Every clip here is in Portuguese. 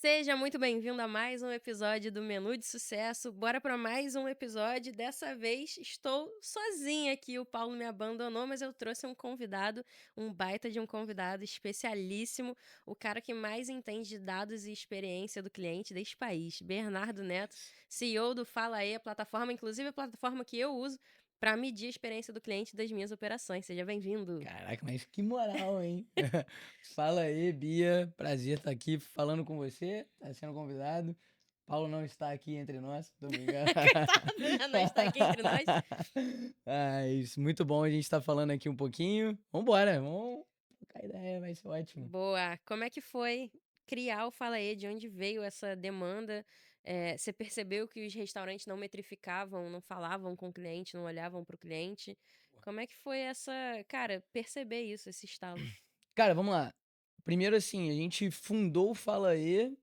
Seja muito bem-vindo a mais um episódio do Menu de Sucesso. Bora para mais um episódio. Dessa vez estou sozinha aqui. O Paulo me abandonou, mas eu trouxe um convidado, um baita de um convidado especialíssimo, o cara que mais entende de dados e experiência do cliente deste país, Bernardo Neto, CEO do Fala Aí, a plataforma, inclusive a plataforma que eu uso para medir a experiência do cliente das minhas operações. Seja bem-vindo. Caraca, mas que moral, hein? Fala aí, Bia. Prazer estar aqui falando com você. Tá sendo convidado. Paulo não está aqui entre nós, tô brincando. Coitado, né? Não está aqui entre nós. Mas muito bom a gente estar falando aqui um pouquinho. Vambora, vamos trocar ideia, vai ser ótimo. Boa. Como é que foi criar o Fala Aí? De onde veio essa demanda? Você percebeu que os restaurantes não metrificavam, não falavam com o cliente, não olhavam para o cliente? Como é que foi cara, perceber isso, esse estalo? Cara, vamos lá. Primeiro, assim, a gente fundou o Fala aí,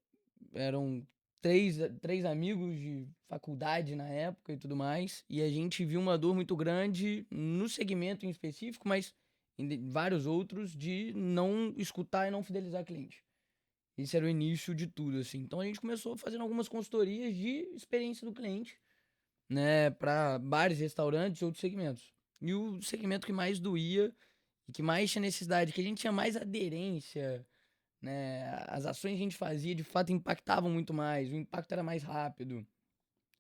eram três amigos de faculdade na época e tudo mais, e a gente viu uma dor muito grande no segmento em específico, mas vários outros, de não escutar e não fidelizar cliente. Esse era o início de tudo, assim. Então a gente começou fazendo algumas consultorias de experiência do cliente, né, para bares, restaurantes e outros segmentos. E o segmento que mais doía e que mais tinha necessidade, que a gente tinha mais aderência, né? As ações que a gente fazia de fato impactavam muito mais, o impacto era mais rápido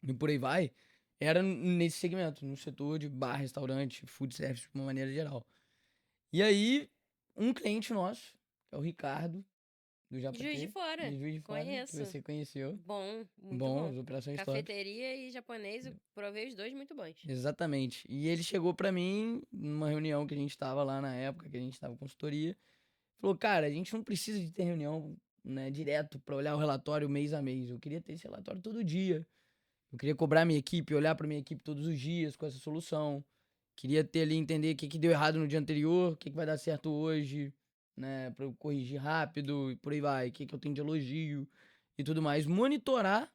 e por aí vai. Era nesse segmento, no setor de bar, restaurante, food service de uma maneira geral. E aí, um cliente nosso, que é o Ricardo, do Juiz de JP, Fora, de Juiz de Fora, que conheço. você conheceu. Bom, muito Bom, bom. as operações tops. Cafeteria e japonês, eu provei os dois muito bons. Exatamente. E ele chegou pra mim, numa reunião que a gente tava lá na época, que a gente tava consultoria. Falou, cara, a gente não precisa de ter reunião, né, direto pra olhar o relatório mês a mês. Eu queria ter esse relatório todo dia. Eu queria cobrar minha equipe, olhar pra minha equipe todos os dias com essa solução. Queria ter ali, entender o que deu errado no dia anterior, o que vai dar certo hoje, né, pra eu corrigir rápido e por aí vai, o que eu tenho de elogio e tudo mais. Monitorar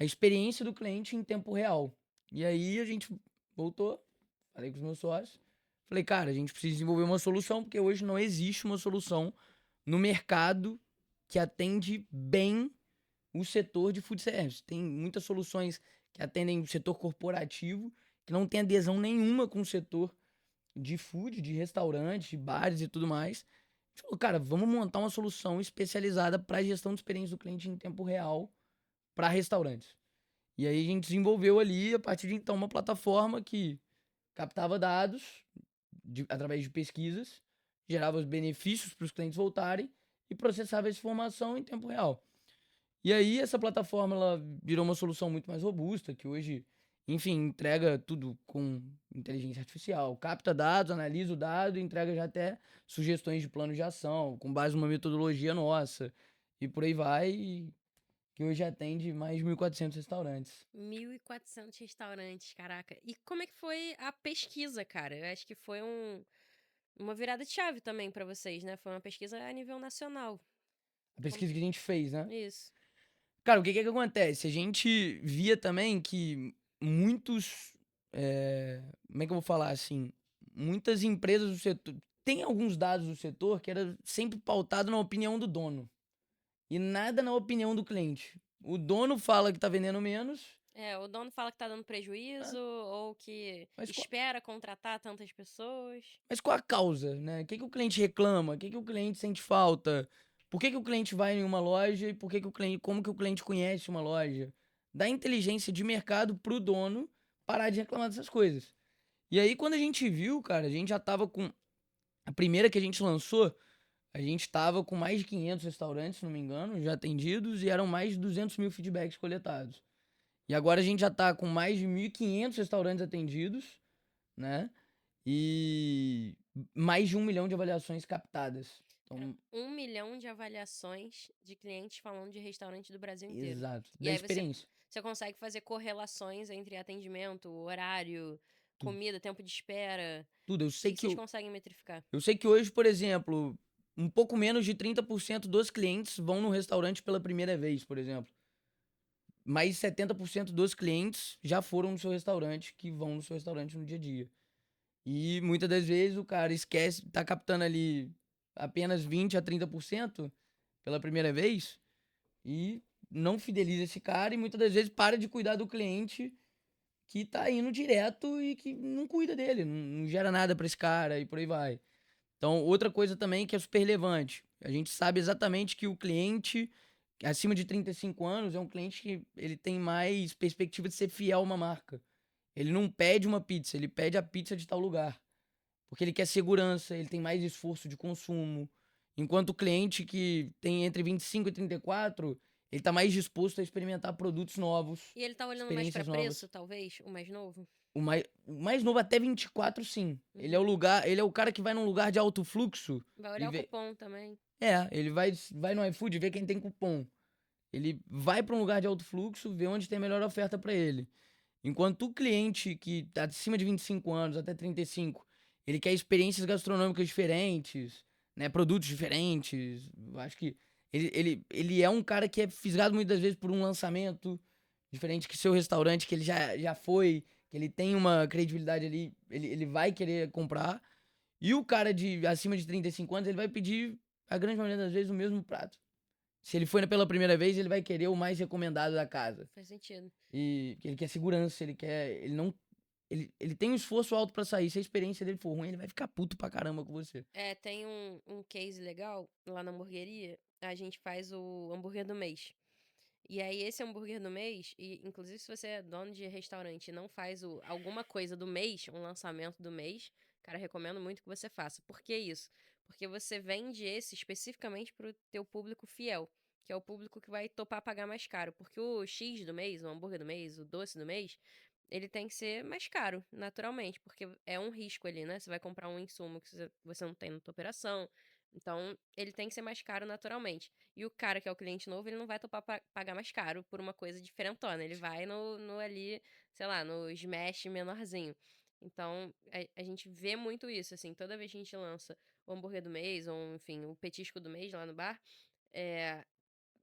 a experiência do cliente em tempo real. E aí a gente voltou, falei com os meus sócios, falei, cara, a gente precisa desenvolver uma solução, porque hoje não existe uma solução no mercado que atende bem o setor de food service. Tem muitas soluções que atendem o setor corporativo, que não tem adesão nenhuma com o setor de food, de restaurantes, de bares e tudo mais. A gente falou, cara, vamos montar uma solução especializada para gestão de experiência do cliente em tempo real para restaurantes. E aí a gente desenvolveu ali, a partir de então, uma plataforma que captava dados através de pesquisas, gerava os benefícios para os clientes voltarem e processava essa informação em tempo real. E aí essa plataforma ela virou uma solução muito mais robusta, que hoje, enfim, entrega tudo com inteligência artificial, capta dados, analisa o dado e entrega já até sugestões de plano de ação, com base numa metodologia nossa. E por aí vai, que hoje atende mais de 1.400 restaurantes. 1.400 restaurantes, caraca. E como é que foi a pesquisa, cara? Eu acho que foi uma virada de chave também pra vocês, né? Foi uma pesquisa a nível nacional. A Como... pesquisa que a gente fez, né? Isso. Cara, o que que acontece? A gente via também que muitos, como é que eu vou falar assim? Muitas empresas do setor. Tem alguns dados do setor que era sempre pautado na opinião do dono e nada na opinião do cliente. O dono fala que tá vendendo menos, O dono fala que tá dando né? prejuízo ou que mas, qual, espera contratar tantas pessoas. mas qual a causa, né? O que que o cliente reclama? O que que o cliente sente falta? Por que que o cliente vai em uma loja e por que que o cliente, como que o cliente conhece uma loja? Dá inteligência de mercado pro dono parar de reclamar dessas coisas. E aí, quando a gente viu, cara, a gente já tava com. A primeira que a gente lançou, a gente tava com mais de 500 restaurantes, se não me engano, já atendidos, e eram mais de 200 mil feedbacks coletados. E agora a gente já tá com mais de 1.500 restaurantes atendidos, né? E mais de 1 milhão de avaliações captadas. Cara, Então, 1 milhão de avaliações de clientes falando de restaurante do Brasil inteiro. exato. E Da aí você, experiência. você consegue fazer correlações entre atendimento, horário, Tudo. comida, tempo de espera. Tudo. O que que vocês conseguem metrificar? Eu sei que hoje, por exemplo, um pouco menos de 30% dos clientes vão no restaurante pela primeira vez, por exemplo. Mais de 70% dos clientes já foram no seu restaurante, que vão no seu restaurante no dia a dia. E muitas das vezes o cara esquece, tá captando ali apenas 20 a 30% pela primeira vez, e não fideliza esse cara e muitas das vezes para de cuidar do cliente que tá indo direto e que não cuida dele, não gera nada pra esse cara e por aí vai. Então, outra coisa também que é super relevante, a gente sabe exatamente que o cliente acima de 35 anos é um cliente que ele tem mais perspectiva de ser fiel a uma marca. Ele não pede uma pizza, ele pede a pizza de tal lugar. Porque ele quer segurança, ele tem mais esforço de consumo. Enquanto o cliente que tem entre 25 e 34, ele tá mais disposto a experimentar produtos novos, E ele tá olhando mais pra experiências preço, novas. talvez, o mais novo? O mais novo até 24, sim. Ele é o Uhum. lugar, ele é o cara que vai num lugar de alto fluxo Vai e olhar o vê. cupom também. Ele vai no iFood ver quem tem cupom. Ele vai para um lugar de alto fluxo, vê onde tem a melhor oferta para ele. Enquanto o cliente que tá acima de 25 anos até 35, ele quer experiências gastronômicas diferentes, né, produtos diferentes. Eu acho que ele é um cara que é fisgado muitas vezes por um lançamento diferente que seu restaurante, que ele já foi, que ele tem uma credibilidade ali, ele vai querer comprar. E o cara de acima de 35 anos, ele vai pedir, a grande maioria das vezes, o mesmo prato. Se ele foi pela primeira vez, ele vai querer o mais recomendado da casa. Faz sentido. E ele quer segurança, ele quer. Ele não. Ele tem um esforço alto pra sair. Se a experiência dele for ruim, ele vai ficar puto pra caramba com você. É, tem um case legal lá na hamburgueria. A gente faz o hambúrguer do mês. E aí, esse hambúrguer do mês, e inclusive se você é dono de restaurante e não faz alguma coisa do mês, um lançamento do mês, cara, recomendo muito que você faça. Por que isso? Porque você vende esse especificamente pro teu público fiel, que é o público que vai topar pagar mais caro. Porque o X do mês, o hambúrguer do mês, o doce do mês, ele tem que ser mais caro, naturalmente, porque é um risco ali, né? Você vai comprar um insumo que você não tem na tua operação. Então, ele tem que ser mais caro naturalmente. E o cara que é o cliente novo, ele não vai topar pagar mais caro por uma coisa diferentona. Ele vai no ali, sei lá, no smash menorzinho. Então, a gente vê muito isso, assim. Toda vez que a gente lança o hambúrguer do mês, ou enfim, o petisco do mês lá no bar, é,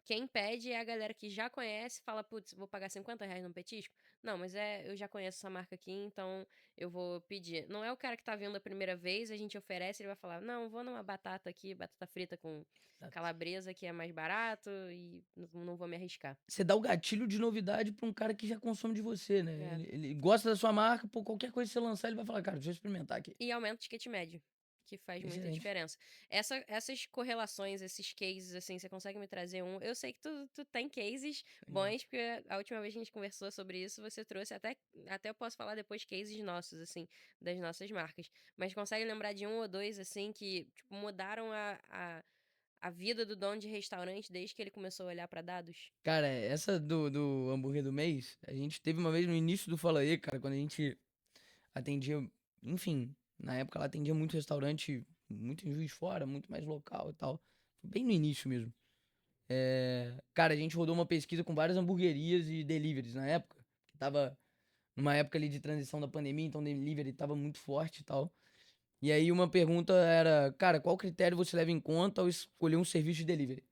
quem pede é a galera que já conhece, fala, putz, vou pagar R$ 50 num petisco? Não, mas eu já conheço essa marca aqui, então eu vou pedir. Não é o cara que tá vindo a primeira vez, a gente oferece, ele vai falar, não, vou numa batata aqui, batata frita com Exato. calabresa, que é mais barato e não vou me arriscar. Você dá o gatilho de novidade pra um cara que já consome de você, né? É. Ele gosta da sua marca, pô, qualquer coisa que você lançar, ele vai falar, cara, deixa eu experimentar aqui. E aumenta o ticket médio, que faz muita Excelente. diferença. Essas correlações, esses cases, assim, você consegue me trazer um? Eu sei que tu tem cases Legal. bons, porque a última vez que a gente conversou sobre isso, você trouxe até eu posso falar depois cases nossos, assim, das nossas marcas. Mas consegue lembrar de um ou dois, assim, que, tipo, mudaram a vida do dono de restaurante desde que ele começou a olhar pra dados? Cara, essa do hambúrguer do mês, a gente teve uma vez no início do Fala aí, cara, quando a gente atendia, enfim, na época ela atendia muito restaurante, muito em Juiz de Fora, muito mais local e tal. Bem no início mesmo. Cara, a gente rodou uma pesquisa com várias hamburguerias e deliveries na época, que tava numa época ali de transição da pandemia, então delivery tava muito forte e tal. E aí uma pergunta era, cara, qual critério você leva em conta ao escolher um serviço de delivery?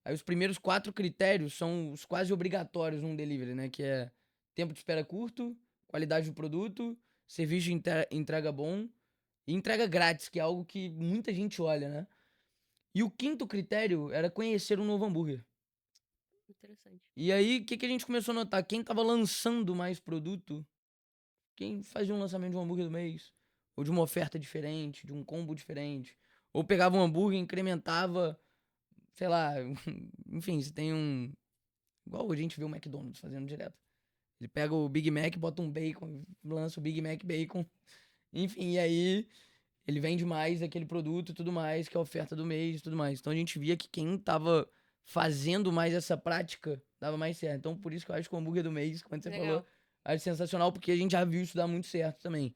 Aí os primeiros 4 critérios são os quase obrigatórios num delivery, né? Que é tempo de espera curto, qualidade do produto, serviço de entrega bom e entrega grátis, que é algo que muita gente olha, né? E o quinto critério era conhecer um novo hambúrguer. Interessante. E aí, o que a gente começou a notar? Quem tava lançando mais produto, quem fazia um lançamento de um hambúrguer do mês, ou de uma oferta diferente, de um combo diferente, ou pegava um hambúrguer e incrementava, sei lá, enfim, se tem um. Igual a gente vê o McDonald's fazendo direto. Ele pega o Big Mac, bota um bacon, lança o Big Mac bacon, enfim, e aí ele vende mais aquele produto e tudo mais, que é a oferta do mês e tudo mais. Então a gente via que quem tava fazendo mais essa prática dava mais certo. Então por isso que eu acho que o hambúrguer do mês, quando você falou, Legal. acho sensacional, porque a gente já viu isso dar muito certo também.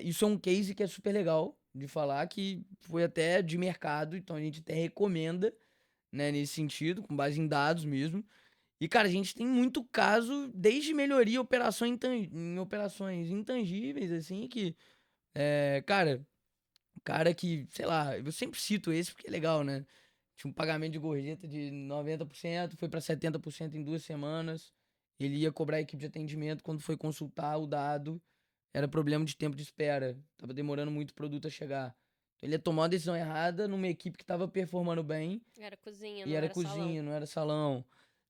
Isso é um case que é super legal de falar, que foi até de mercado, então a gente até recomenda, né, nesse sentido, com base em dados mesmo. E, cara, a gente tem muito caso, desde melhoria em operações intangíveis, assim, que, cara que, sei lá, eu sempre cito esse porque é legal, né? Tinha um pagamento de gorjeta de 90%, foi pra 70% em 2 semanas. Ele ia cobrar a equipe de atendimento quando foi consultar o dado, era problema de tempo de espera. Tava demorando muito o produto a chegar. Ele ia tomar uma decisão errada numa equipe que estava performando bem Era cozinha, e não era era salão. cozinha, não era salão.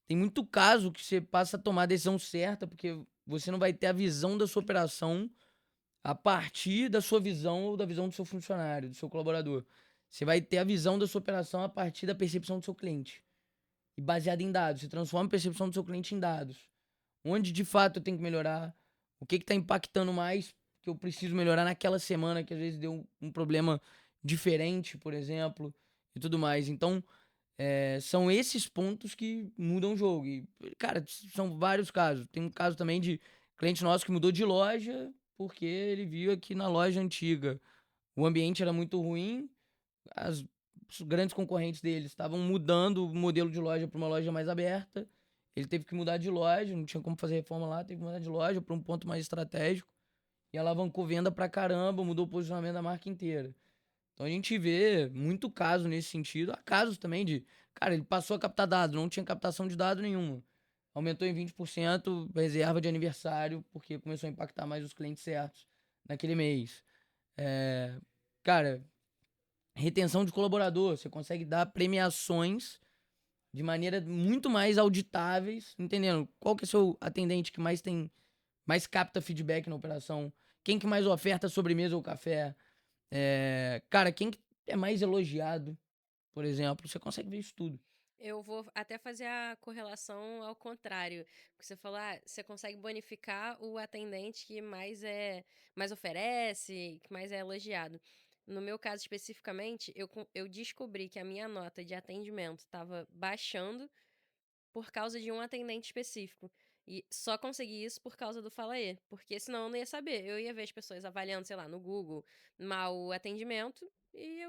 Tem muito caso que você passa a tomar a decisão certa, porque você não vai ter a visão da sua operação a partir da sua visão ou da visão do seu funcionário, do seu colaborador. Você vai ter a visão da sua operação a partir da percepção do seu cliente. E baseado em dados. Você transforma a percepção do seu cliente em dados. Onde de fato eu tenho que melhorar? O que está impactando mais que eu preciso melhorar naquela semana que às vezes deu um problema diferente, por exemplo, e tudo mais. Então, são esses pontos que mudam o jogo. E, cara, são vários casos. Tem um caso também de cliente nosso que mudou de loja porque ele viu aqui na loja antiga o ambiente era muito ruim, as os grandes concorrentes deles estavam mudando o modelo de loja para uma loja mais aberta. Ele teve que mudar de loja, não tinha como fazer reforma lá, teve que mudar de loja para um ponto mais estratégico e alavancou venda pra caramba, mudou o posicionamento da marca inteira. Então a gente vê muito caso nesse sentido. Há casos também de, cara, ele passou a captar dados, não tinha captação de dado nenhuma. Aumentou em 20% reserva de aniversário, porque começou a impactar mais os clientes certos naquele mês. É, cara, retenção de colaborador, você consegue dar premiações de maneira muito mais auditáveis, entendendo? Qual que é o seu atendente que mais capta feedback na operação? Quem que mais oferta sobremesa ou café? Cara, quem que é mais elogiado, por exemplo? Você consegue ver isso tudo. Eu vou até fazer a correlação ao contrário. Porque você falou, você consegue bonificar o atendente que mais oferece, que mais é elogiado. No meu caso especificamente, eu descobri que a minha nota de atendimento estava baixando por causa de um atendente específico. E só consegui isso por causa do Fala E, porque senão eu não ia saber. Eu ia ver as pessoas avaliando, sei lá, no Google, mau atendimento, e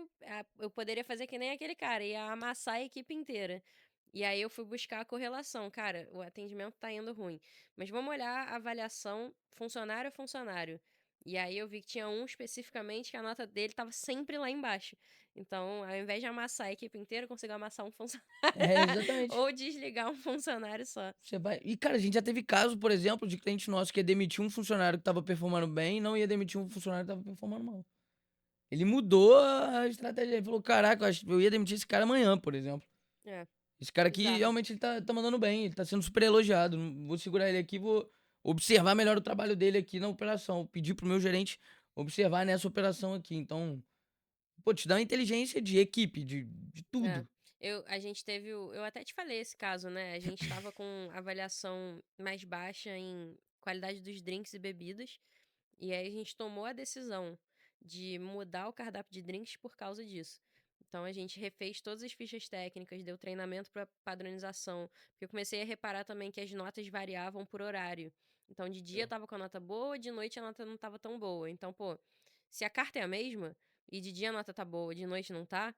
eu poderia fazer que nem aquele cara, ia amassar a equipe inteira. E aí eu fui buscar a correlação. Cara, o atendimento tá indo ruim. Mas vamos olhar a avaliação funcionário a funcionário. E aí eu vi que tinha um especificamente que a nota dele tava sempre lá embaixo. Então, ao invés de amassar a equipe inteira, eu consigo amassar um funcionário. Exatamente. Ou desligar um funcionário só. Você vai. E, cara, a gente já teve caso, por exemplo, de cliente nosso que ia demitir um funcionário que estava performando bem e não ia demitir um funcionário que estava performando mal. Ele mudou a estratégia. Ele falou: caraca, eu ia demitir esse cara amanhã, por exemplo. É, Esse cara aqui bizarro. realmente ele tá mandando bem, ele tá sendo super elogiado. Vou segurar ele aqui, vou observar melhor o trabalho dele aqui na operação. Pedir pro meu gerente observar nessa operação aqui. Então, pô, te dá uma inteligência de equipe, de É. tudo. A gente teve eu até te falei esse caso, né? A gente tava com avaliação mais baixa em qualidade dos drinks e bebidas. E aí a gente tomou a decisão de mudar o cardápio de drinks por causa disso. Então a gente refez todas as fichas técnicas, deu treinamento para padronização, porque eu comecei a reparar também que as notas variavam por horário. Então de dia tava com a nota boa, de noite a nota não tava tão boa. Então, pô, se a carta é a mesma e de dia a nota tá boa, de noite não tá,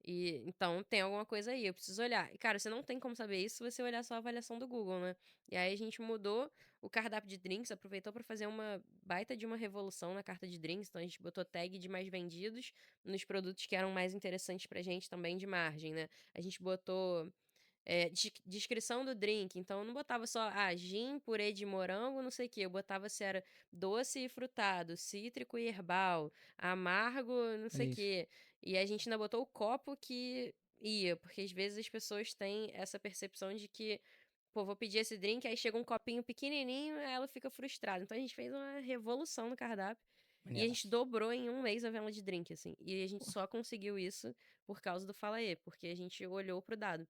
e então tem alguma coisa aí, eu preciso olhar. E, cara, você não tem como saber isso se você olhar só a avaliação do Google, né? E aí a gente mudou o cardápio de drinks, aproveitou para fazer uma baita de uma revolução na carta de drinks. Então a gente botou tag de mais vendidos nos produtos que eram mais interessantes pra gente também de margem, né? A gente botou descrição do drink. Então eu não botava só, gin, purê de morango, não sei o que. Eu botava se era doce e frutado, cítrico e herbal, amargo, não É sei o isso. que. E a gente ainda botou o copo que ia, porque às vezes as pessoas têm essa percepção de que, pô, vou pedir esse drink, aí chega um copinho pequenininho, aí ela fica frustrada. Então a gente fez uma revolução no cardápio. E a gente Maneiraço. dobrou em um mês a venda de drink, assim. E a gente só conseguiu isso por causa do Fala E, porque a gente olhou pro dado.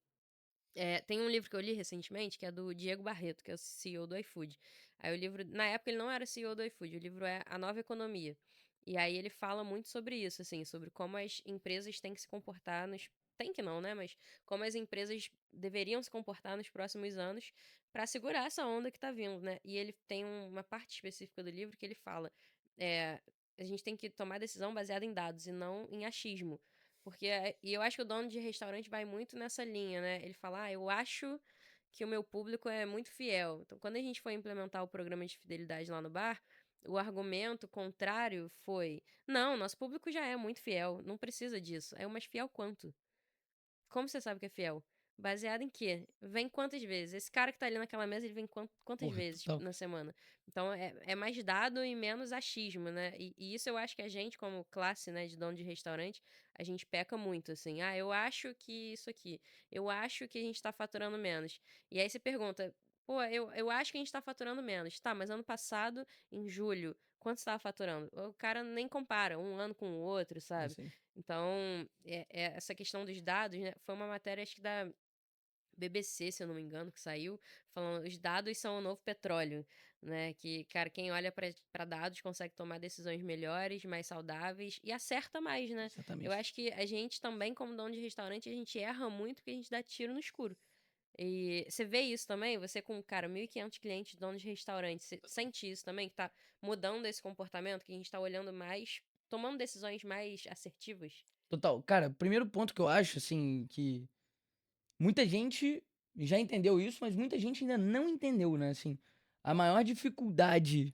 Tem um livro que eu li recentemente, que é do Diego Barreto, que é o CEO do iFood. Aí o livro, na época ele não era CEO do iFood, o livro é A Nova Economia. E aí ele fala muito sobre isso, assim, sobre como as empresas têm que se comportar nos. Tem que não, né? Mas como as empresas deveriam se comportar nos próximos anos para segurar essa onda que tá vindo, né? E ele tem uma parte específica do livro que ele fala: é, a gente tem que tomar decisão baseada em dados e não em achismo. Porque, e eu acho que o dono de restaurante vai muito nessa linha, né? Ele fala, eu acho que o meu público é muito fiel. Então, quando a gente foi implementar o programa de fidelidade lá no bar, o argumento contrário foi: não, nosso público já é muito fiel, não precisa disso. É mas fiel quanto? Como você sabe que é fiel? Baseado em quê? Vem quantas vezes? Esse cara que tá ali naquela mesa, ele vem quantas Porra, vezes total. na semana? Então é mais dado e menos achismo, né? E isso eu acho que a gente, como classe, né, de dono de restaurante, a gente peca muito, assim. Ah, eu acho que isso aqui. Eu acho que a gente tá faturando menos. E aí você pergunta, pô, eu acho que a gente tá faturando menos. Tá, mas ano passado, em julho, quanto você tava faturando? O cara nem compara um ano com o outro, É sabe? isso aí. Então, essa questão dos dados, né, foi uma matéria, acho que da BBC, se eu não me engano, que saiu, falando os dados são o novo petróleo, né? Que, cara, quem olha para dados consegue tomar decisões melhores, mais saudáveis e acerta mais, né? Eu Exatamente. acho que a gente também, como dono de restaurante, a gente erra muito porque a gente dá tiro no escuro. E você vê isso também? Você com, cara, 1.500 clientes, donos de restaurante, você sente isso também? Que tá mudando esse comportamento, que a gente tá olhando mais, tomando decisões mais assertivas? Total. Cara, primeiro ponto que eu acho, assim, que muita gente já entendeu isso, mas muita gente ainda não entendeu, né? Assim, a maior dificuldade.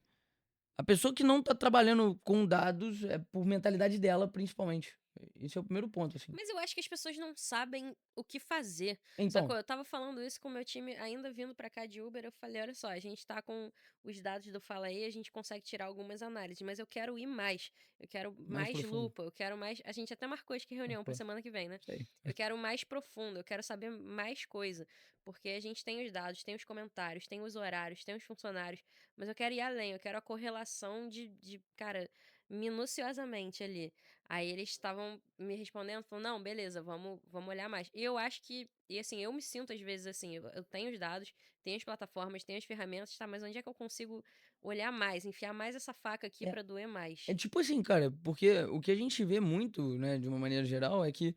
A pessoa que não tá trabalhando com dados é por mentalidade dela, principalmente. Esse é o primeiro ponto, assim. Mas eu acho que as pessoas não sabem o que fazer, Então, sacou? Eu estava falando isso com o meu time ainda vindo pra cá de Uber, eu falei: "Olha só, a gente tá com os dados do Fala Aí, a gente consegue tirar algumas análises, mas eu quero ir mais, eu quero mais mais profundo. lupa, eu quero mais". A gente até marcou acho que reunião pra Marcou. semana que vem, né. Isso aí. Eu quero mais profundo, eu quero saber mais coisa, porque a gente tem os dados, tem os comentários, tem os horários, tem os funcionários, mas eu quero ir além, eu quero a correlação cara, minuciosamente ali. Aí eles estavam me respondendo, falando: "Não, beleza, vamos olhar mais". E eu acho que e assim, eu me sinto às vezes assim, eu tenho os dados, tenho as plataformas, tenho as ferramentas, tá, mas onde é que eu consigo olhar mais, enfiar mais essa faca aqui É, pra doer é mais? tipo assim, cara, porque o que a gente vê muito, né, de uma maneira geral, é que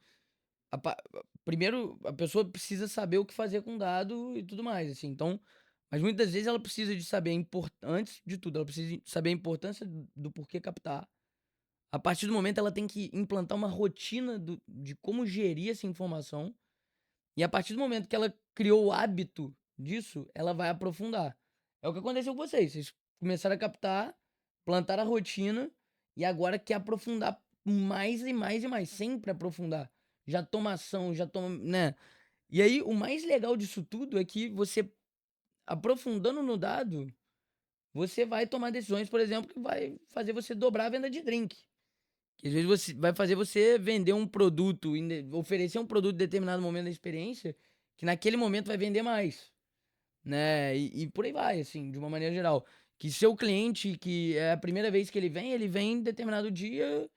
primeiro a pessoa precisa saber o que fazer com o dado e tudo mais, assim. Então, mas muitas vezes ela precisa de saber antes de tudo, ela precisa saber a importância do porquê captar. A partir do momento ela tem que implantar uma rotina de como gerir essa informação, e a partir do momento que ela criou o hábito disso, ela vai aprofundar. É o que aconteceu com vocês, vocês começaram a captar, plantaram a rotina, e agora quer aprofundar mais e mais e mais, sempre aprofundar. Já toma ação, já toma, né. E aí o mais legal disso tudo é que você aprofundando no dado, você vai tomar decisões, por exemplo, que vai fazer você dobrar a venda de drink. Que às vezes você vai fazer você vender um produto, oferecer um produto em determinado momento da experiência, que naquele momento vai vender mais, né? E por aí vai, assim, de uma maneira geral. Que seu cliente, que é a primeira vez que ele vem em determinado dia,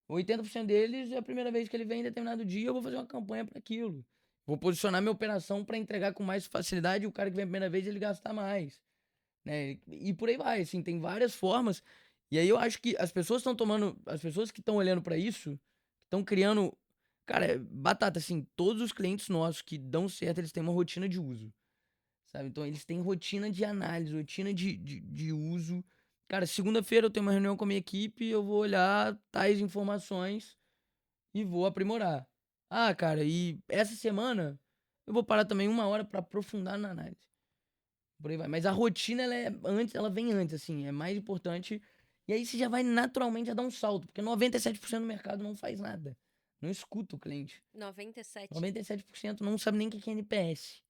80% deles é a primeira vez que ele vem em determinado dia, eu vou fazer uma campanha para aquilo. Vou posicionar minha operação para entregar com mais facilidade e o cara que vem a primeira vez ele gastar mais, né? E por aí vai, assim, tem várias formas. E aí eu acho que as pessoas que estão olhando para isso, estão criando, cara, batata, assim, todos os clientes nossos que dão certo, eles têm uma rotina de uso, sabe? Então eles têm rotina de análise, rotina de uso. Cara, segunda-feira eu tenho uma reunião com a minha equipe, eu vou olhar tais informações e vou aprimorar. Ah, cara, e essa semana eu vou parar também uma hora para aprofundar na análise. Por aí vai. Mas a rotina ela vem antes, assim, é mais importante. E aí você já vai naturalmente a dar um salto, porque 97% do mercado não faz nada. Não escuta o cliente. 97. 97% não sabe nem o que é NPS.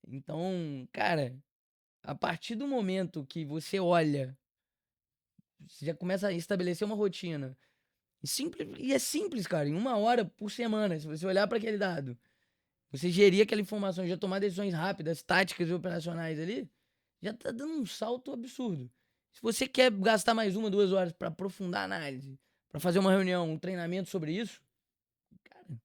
Então, cara, a partir do momento que você olha, você já começa a estabelecer uma rotina. E é simples, cara, em uma hora por semana, se você olhar para aquele dado, você gerir aquela informação, já tomar decisões rápidas, táticas e operacionais ali, já tá dando um salto absurdo. Se você quer gastar mais 1, 2 horas para aprofundar a análise, para fazer uma reunião, um treinamento sobre isso, cara,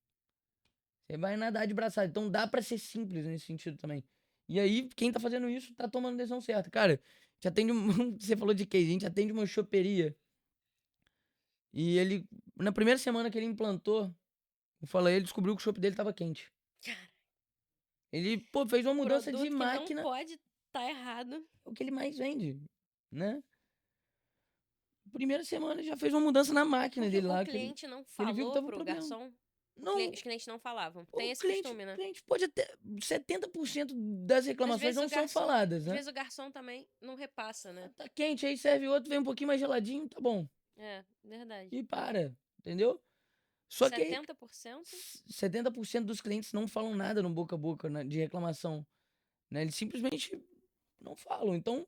você vai nadar de braçada. Então dá para ser simples nesse sentido também. E aí, quem tá fazendo isso tá tomando a decisão certa. Cara, já atende você falou de case, a gente atende uma choperia. E ele, na primeira semana que ele implantou, eu falei, ele descobriu que o chopp dele tava quente. Cara, Ele, pô, fez uma mudança de produto que não máquina, pode tá errado. é o que ele mais vende, né? Primeira semana já fez uma mudança na máquina Porque dele o lá, cliente não que ele viu que falou tava um pro problema. garçom. Não, Os clientes não falavam. Tem o esse cliente, costume, né? cliente pode até 70% das reclamações não são faladas, Às né? vezes o garçom também não repassa, Ah, né? tá quente, aí serve outro, vem um pouquinho mais geladinho, tá bom. É, verdade. E para, entendeu? Só que aí 70%? 70% dos clientes não falam nada no boca a boca, né, de reclamação, né? Eles simplesmente não falam. Então,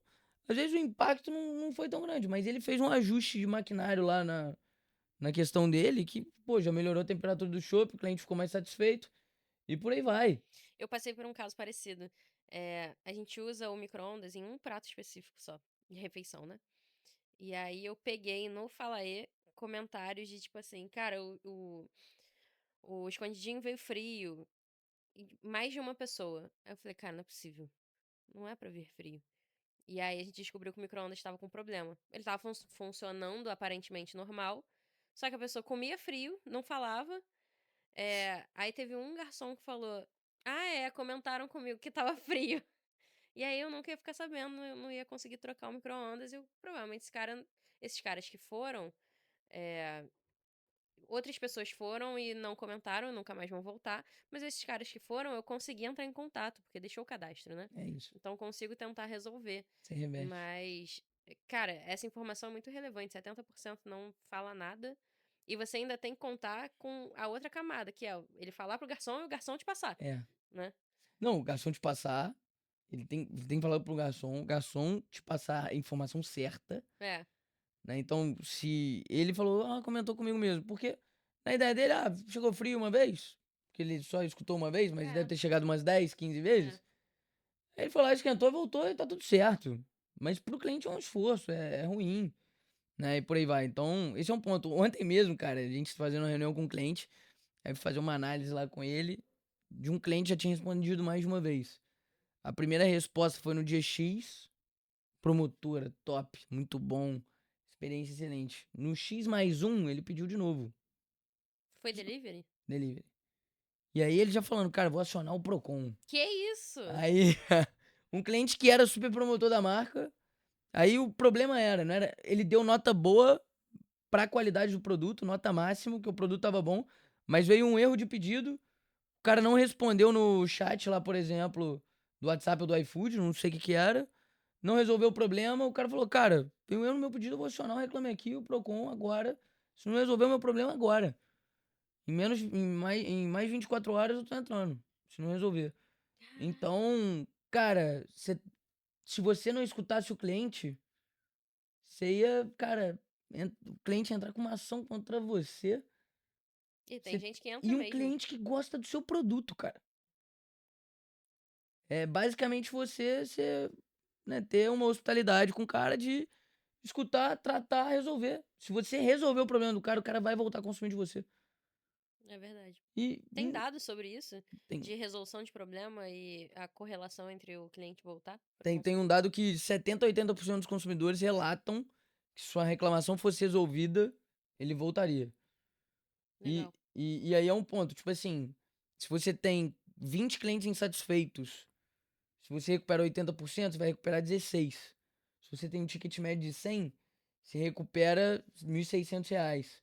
às vezes o impacto não foi tão grande, mas ele fez um ajuste de maquinário lá na questão dele que, pô, já melhorou a temperatura do chopp, o cliente ficou mais satisfeito e por aí vai. Eu passei por um caso parecido. A gente usa o micro-ondas em um prato específico só, de refeição, né? E aí eu peguei no Falaê comentários de tipo assim, cara, o escondidinho veio frio. E mais de uma pessoa. Aí eu falei, cara, não é possível. Não é pra vir frio. E aí a gente descobriu que o micro-ondas estava com problema. Ele estava funcionando aparentemente normal. Só que a pessoa comia frio, não falava. Aí teve um garçom que falou: Ah, comentaram comigo que tava frio. E aí eu nunca ia ficar sabendo, eu não ia conseguir trocar o micro-ondas. E provavelmente esses caras que foram, é, outras pessoas foram e não comentaram, nunca mais vão voltar. Mas esses caras que foram, eu consegui entrar em contato, porque deixou o cadastro, né? É isso. Então eu consigo tentar resolver. Você reverte. Mas, cara, essa informação é muito relevante. 70% não fala nada. E você ainda tem que contar com a outra camada, que é ele falar pro garçom e o garçom te passar, É. né? Não, o garçom te passar, ele tem que falar pro garçom, o garçom te passar a informação certa, É, né? Então, se ele falou, comentou comigo mesmo, porque na ideia dele, chegou frio uma vez, porque ele só escutou uma vez, mas deve é, ter chegado umas 10, 15 é. vezes. Aí ele foi lá, esquentou, voltou e tá tudo certo. Mas pro cliente é um esforço, é ruim, né? E por aí vai. Então, esse é um ponto. Ontem mesmo, cara, a gente fazendo uma reunião com um cliente, aí fui fazer uma análise lá com ele, de um cliente que já tinha respondido mais de uma vez. A primeira resposta foi no dia X, promotora, top, muito bom, experiência excelente. No X mais um, ele pediu de novo, Foi delivery? delivery. E aí ele já falando, cara, vou acionar o Procon. Que isso? Aí, um cliente que era super promotor da marca, aí o problema não era, ele deu nota boa pra qualidade do produto, nota máxima, que o produto tava bom, mas veio um erro de pedido, o cara não respondeu no chat lá, por exemplo, do WhatsApp ou do iFood, não sei o que que era, não resolveu o problema, o cara falou, cara, tem um erro no meu pedido, eu vou acionar o Reclame Aqui, o Procon agora, se não resolver o meu problema agora. Em mais 24 horas eu tô entrando, se não resolver. Então, cara, se você não escutasse o cliente, você ia, cara, o cliente ia entrar com uma ação contra você. E tem Você- gente que entra E um mesmo. cliente que gosta do seu produto, cara. É basicamente você, né, ter uma hospitalidade com o cara de escutar, tratar, resolver. Se você resolver o problema do cara, o cara vai voltar a consumir de você. É verdade. E Tem dados sobre isso? tem, De resolução de problema e a correlação entre o cliente voltar para tem um consumir? dado que 70 a 80% dos consumidores relatam que se sua reclamação fosse resolvida, ele voltaria. E, Legal. e aí é um ponto, tipo assim, se você tem 20 clientes insatisfeitos, se você recupera 80%, você vai recuperar 16. Se você tem um ticket médio de 100, você recupera R$ 1.600.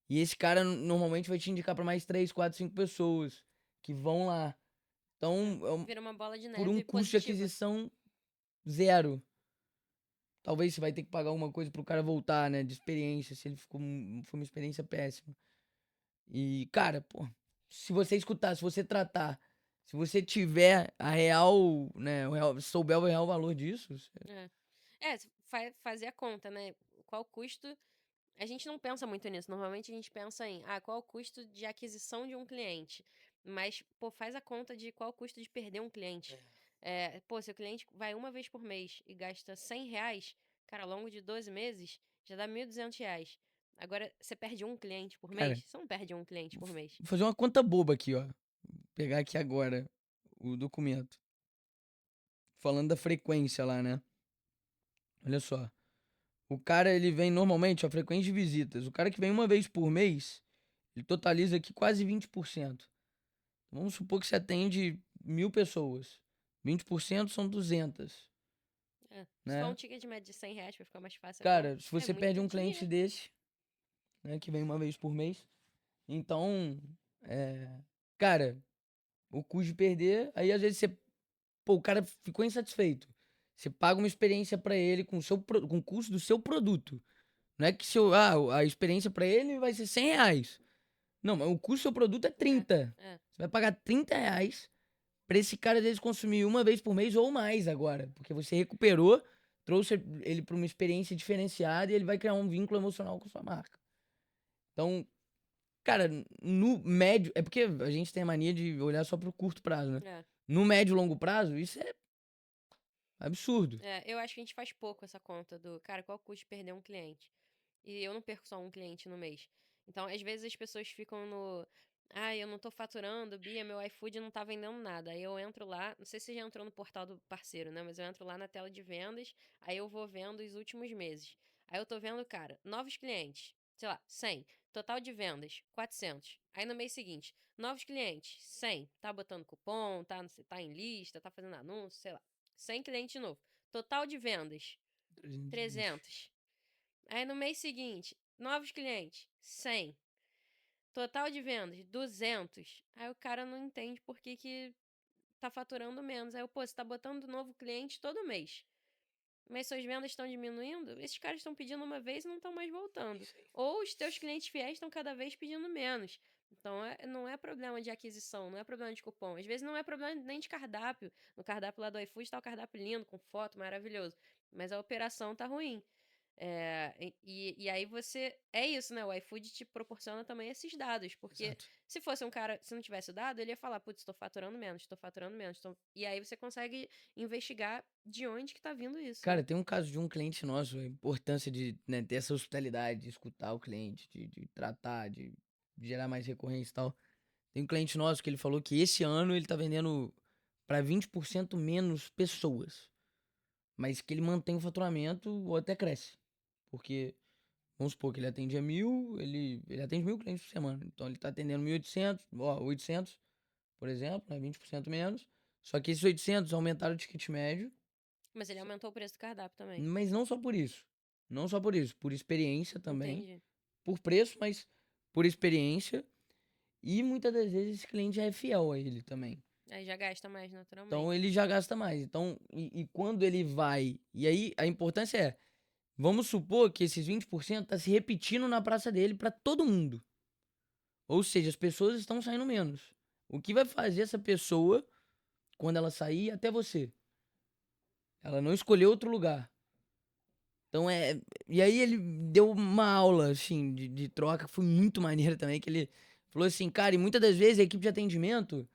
E esse cara normalmente vai te indicar para mais 3, 4, 5 pessoas que vão lá. Então, Vira uma bola de por um neve custo de positiva. aquisição zero. Talvez você vai ter que pagar alguma coisa pro cara voltar, né? De experiência, se ele foi uma experiência péssima. E, cara, pô, se você escutar, se você tratar, se você tiver a real, né? Souber o real valor disso. É, fazer a conta, né? Qual o custo. A gente não pensa muito nisso. Normalmente a gente pensa em, qual o custo de aquisição de um cliente. Mas, pô, faz a conta de qual o custo de perder um cliente. Pô, se o cliente vai uma vez por mês e gasta R$ 100, cara, ao longo de 12 meses, já dá R$ 1.200. Agora, você perde um cliente por Cara, mês? Você não perde um cliente por mês. vou fazer uma conta boba aqui, ó. Vou pegar aqui agora o documento. Falando da frequência lá, né? Olha só. O cara, ele vem normalmente, a frequência de visitas. O cara que vem uma vez por mês, ele totaliza aqui quase 20%. Vamos supor que você atende 1.000 pessoas. 20% são 200, Se for um né? ticket médio de R$ 100 pra ficar mais fácil a conta, Cara, se é você perde muito um cliente dinheiro. desse, né, que vem uma vez por mês, então, cara, o custo de perder, aí às vezes pô, o cara ficou insatisfeito. Você paga uma experiência pra ele com o custo do seu produto. Não é que a experiência pra ele vai ser R$ 100. Não, mas o custo do seu produto é É, 30. é. Você vai pagar R$ 30 pra esse cara, às vezes, consumir uma vez por mês ou mais agora. Porque você recuperou, trouxe ele pra uma experiência diferenciada e ele vai criar um vínculo emocional com a sua marca. Então, cara, no médio. É porque a gente tem a mania de olhar só pro curto prazo, né? É. No médio e longo prazo, isso é absurdo. Eu acho que a gente faz pouco essa conta do, cara, qual o custo de perder um cliente? E eu não perco só um cliente no mês. Então, às vezes as pessoas ficam no. Ah, eu não tô faturando, Bia, meu iFood não tá vendendo nada. Aí eu entro lá, não sei se você já entrou no portal do parceiro, né? Mas eu entro lá na tela de vendas, aí eu vou vendo os últimos meses. Aí eu tô vendo, cara, novos clientes, sei lá, 100. Total de vendas, 400. Aí no mês seguinte, novos clientes, 100. Tá botando cupom, tá, não sei, tá em lista, tá fazendo anúncio, sei lá. 100 clientes de novo. Total de vendas, 320. 300. Aí no mês seguinte, novos clientes, 100. Total de vendas, 200. Aí o cara não entende por que tá faturando menos. Aí eu, pô, você tá botando novo cliente todo mês. Mas suas vendas estão diminuindo, esses caras estão pedindo uma vez e não estão mais É voltando. isso aí. Ou os teus clientes fiéis estão cada vez pedindo menos. Então não é problema de aquisição, não é problema de cupom. Às vezes não é problema nem de cardápio. No cardápio lá do iFood tá o cardápio lindo, com foto, maravilhoso. Mas a operação tá ruim. E aí você. É isso, né? O iFood te proporciona também esses dados. Porque Exato. se fosse um cara, se não tivesse o dado, ele ia falar, putz, estou faturando menos, estou faturando menos. E aí você consegue investigar de onde que tá vindo isso, Cara, né? tem um caso de um cliente nosso, a importância de, né, ter essa hospitalidade, de escutar o cliente, de tratar, de gerar mais recorrência e tal. Tem um cliente nosso que ele falou que esse ano ele tá vendendo para 20% menos pessoas, mas que ele mantém o faturamento ou até cresce. Porque, vamos supor que ele atendia 1.000, ele atende 1.000 clientes por semana. Então ele tá atendendo 1.800, ó, 800, por exemplo, né, 20% menos. Só que esses 800 aumentaram o ticket médio. Mas ele aumentou o preço do cardápio também. Mas não só por isso. Não só por isso. Por experiência também. Entendi. Por preço, mas por experiência. E muitas das vezes esse cliente já é fiel a ele também. Aí já gasta mais Então naturalmente. ele já gasta mais. Então, e quando ele vai. E aí a importância é: vamos supor que esses 20% tá se repetindo na praça dele para todo mundo. Ou seja, as pessoas estão saindo menos. O que vai fazer essa pessoa, quando ela sair, até você? Ela não escolheu outro lugar. Então é. E aí ele deu uma aula, assim, de troca, que foi muito maneira também, que ele falou assim, cara, e muitas das vezes a equipe de atendimento,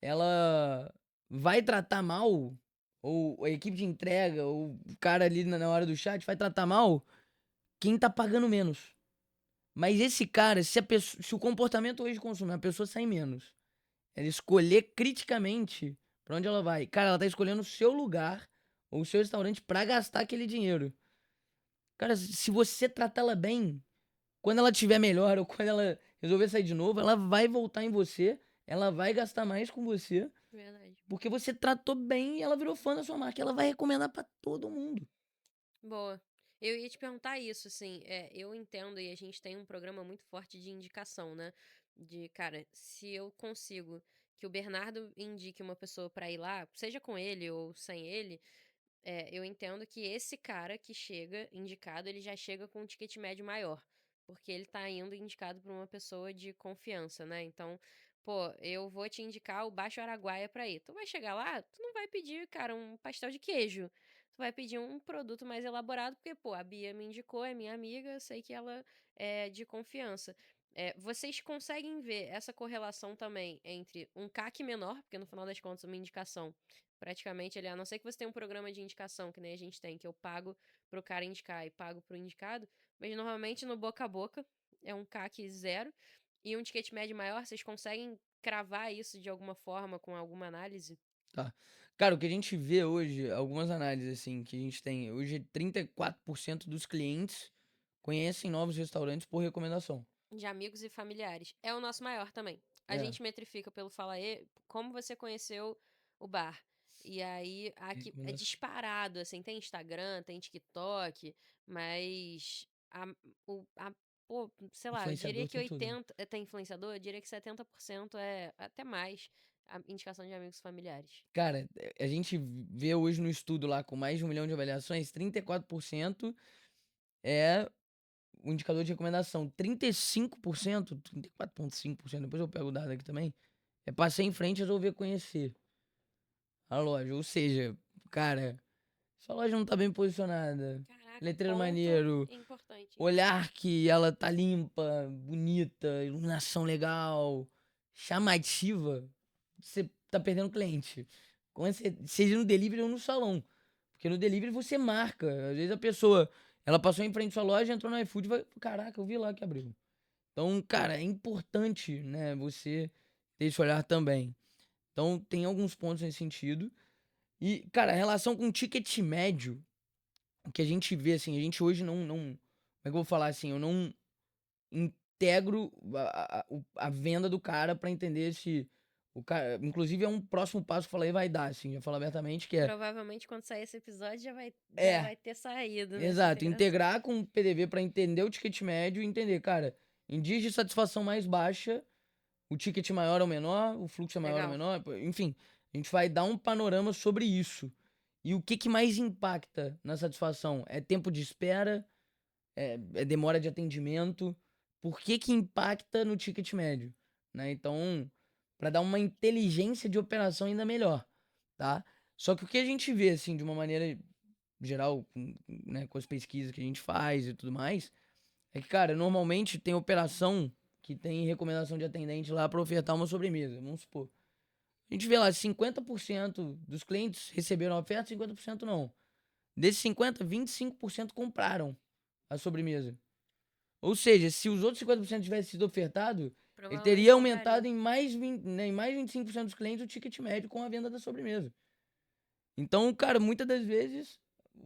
ela vai tratar mal, ou a equipe de entrega, ou o cara ali na hora do chat vai tratar mal quem tá pagando menos. Mas esse cara, se o comportamento hoje de consumo, a pessoa sai menos, ela escolher criticamente pra onde ela vai. Cara, ela tá escolhendo o seu lugar ou o seu restaurante pra gastar aquele dinheiro. Cara, se você tratar ela bem, quando ela tiver melhor ou quando ela resolver sair de novo, ela vai voltar em você, ela vai gastar mais com você, Verdade. porque você tratou bem e ela virou fã da sua marca. Ela vai recomendar pra todo mundo. Boa. Eu ia te perguntar isso, assim, eu entendo e a gente tem um programa muito forte de indicação, né? De, cara, se eu consigo que o Bernardo indique uma pessoa pra ir lá, seja com ele ou sem ele, eu entendo que esse cara que chega indicado, ele já chega com um ticket médio maior, porque ele tá indo indicado por uma pessoa de confiança, né? Então, pô, eu vou te indicar o Baixo Araguaia pra ir. Tu vai chegar lá, tu não vai pedir, cara, um pastel de queijo. Tu vai pedir um produto mais elaborado, porque, pô, a Bia me indicou, é minha amiga, eu sei que ela é de confiança. Vocês conseguem ver essa correlação também entre um CAC menor, porque no final das contas, uma indicação praticamente, a não ser que você tenha um programa de indicação, que nem a gente tem, que eu pago pro cara indicar e pago pro indicado, mas normalmente no boca a boca é um CAC zero e um ticket médio maior, vocês conseguem cravar isso de alguma forma com alguma análise? Tá. Cara, o que a gente vê hoje, algumas análises assim, que a gente tem, hoje 34% dos clientes conhecem novos restaurantes por recomendação. De amigos e familiares. É o nosso maior também. A É, gente metrifica pelo Falaê como você conheceu o bar. E aí, aqui é recomendação. disparado, assim, tem Instagram, tem TikTok, mas pô, sei lá, eu diria Influenciador que tem tudo, né? 80, tem influenciador, eu diria que 70% é até mais a indicação de amigos e familiares. Cara, a gente vê hoje no estudo lá com mais de 1 milhão de avaliações, 34% é o indicador de recomendação, 35%, 34,5%, depois eu pego o dado aqui também, é passei em frente e resolver conhecer a loja. Ou seja, cara, sua loja não tá bem posicionada, Caraca, letreiro ponto maneiro, importante, hein? olhar que ela tá limpa, bonita, iluminação legal, chamativa, você tá perdendo cliente. Seja no delivery ou no salão. Porque no delivery você marca. Às vezes a pessoa, ela passou em frente à sua loja, entrou no iFood e vai, caraca, eu vi lá que abriu. Então, cara, é importante, né, você ter esse olhar também. Então, tem alguns pontos nesse sentido. E, cara, a relação com o ticket médio, o que a gente vê, assim, a gente hoje não, como é que eu vou falar assim, eu não integro a venda do cara pra entender se o cara, inclusive é um próximo passo que eu falei vai dar, assim, já falo abertamente que Provavelmente quando sair esse episódio já é, vai ter saído nessa exato, integração. integrar com o PDV pra entender o ticket médio e entender, cara, em dias de satisfação mais baixa, o ticket maior ou menor, o fluxo é maior ou Legal. menor, enfim, a gente vai dar um panorama sobre isso. E o que mais impacta na satisfação? É tempo de espera? É demora de atendimento? Por que impacta no ticket médio? Né? Então, para dar uma inteligência de operação ainda melhor, tá? Só que o que a gente vê, assim, de uma maneira geral, né, com as pesquisas que a gente faz e tudo mais, é que, cara, normalmente tem operação que tem recomendação de atendente lá para ofertar uma sobremesa. Vamos supor. A gente vê lá, 50% dos clientes receberam a oferta, 50% não. Desses 50, 25% compraram a sobremesa. Ou seja, se os outros 50% tivesse sido ofertado, ele Provavelmente teria aumentado compraria. em mais, 20, né, em mais 25% dos clientes o ticket médio com a venda da sobremesa. Então, cara, muitas das vezes,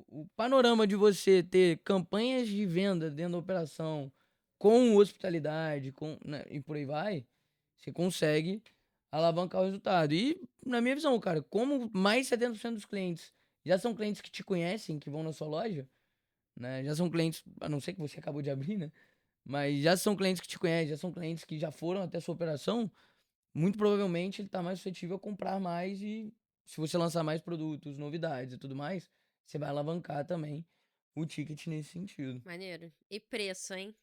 o panorama de você ter campanhas de venda dentro da operação, com hospitalidade, né, e por aí vai, você consegue alavancar o resultado. E, na minha visão, cara, como mais 70% dos clientes já são clientes que te conhecem, que vão na sua loja, né? Já são clientes, a não ser que você acabou de abrir, né? Mas já são clientes que te conhecem, já são clientes que já foram até a sua operação, muito provavelmente ele está mais suscetível a comprar mais e se você lançar mais produtos, novidades e tudo mais, você vai alavancar também o ticket nesse sentido. Maneiro. E preço, hein?